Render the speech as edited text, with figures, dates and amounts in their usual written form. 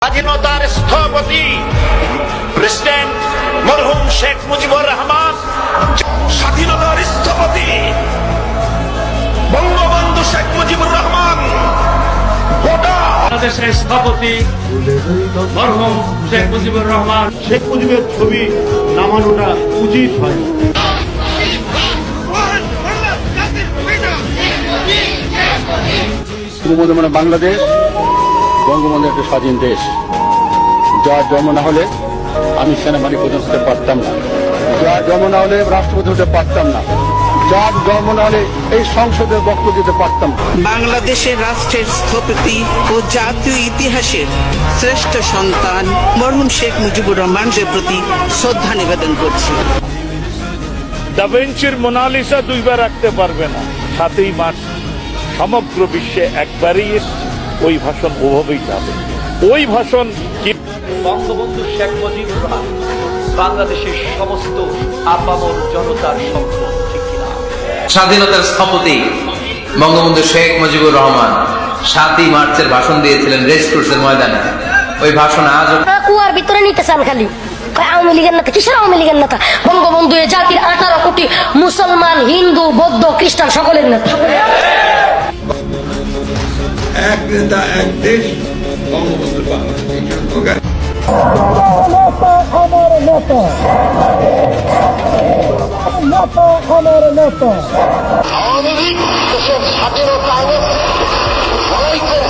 স্বাধীনতার স্থপতি প্রেসিডেন্ট মরহুম শেখ মুজিবুর রহমান, স্বাধীনতার স্থপতি বঙ্গবন্ধু শেখ মুজিবুর রহমান, বাংলাদেশের স্থপতি মরহুম শেখ মুজিবুর রহমান। শেখ মুজিবের ছবি নামানোটা উচিত হয়। মানে বাংলাদেশ বঙ্গবন্ধু একটা স্বাধীন দেশ, যার জন্ম না হলে আমি সেনাবাহিনী প্রধান হতে পারতাম না, যার জন্ম না হলে রাষ্ট্রপতি হতে পারতাম না, যার জন্ম না হলে এই সংসদের বক্তব্য দিতে পারতাম না। বাংলাদেশের রাষ্ট্রের স্থপতি ও জাতীয় ইতিহাসের শ্রেষ্ঠ সন্তান মরহুম শেখ মুজিবুর রহমানের প্রতি শ্রদ্ধা নিবেদন করছি। দা ভিঞ্চির মোনালিসা দুইবার রাখতে পারবে না, 7ই মার্চ সমগ্র বিশ্বে একবারই ওই ভাষণ ওভাবেই যাবে। ওই ভাষণ কি বঙ্গবন্ধু শেখ মুজিবুর রহমান বাংলাদেশের সমস্ত আপামর জনতার সম্পদ, ঠিক কিনা? স্বাধীনতার স্থপতি বঙ্গবন্ধু শেখ মুজিবুর রহমান 7ই মার্চের ভাষণ দিয়েছিলেন রেসকোর্সের ময়দানে। ওই ভাষণ আজ কুয়ার ভিতরে নিতে চান খালি আওয়ামী লীগের নেতা। কিসের আওয়ামী লীগের নেতা? বঙ্গবন্ধু এ জাতির 18 কোটি মুসলমান, হিন্দু, বৌদ্ধ, খ্রিস্টান সকলের নেতা। এক নেতা এক দেশ, বঙ্গবন্ধু বাংলাদেশের স্লোগান। আওয়ামী লীগ দেশের স্বাধীনতা লড়াই করে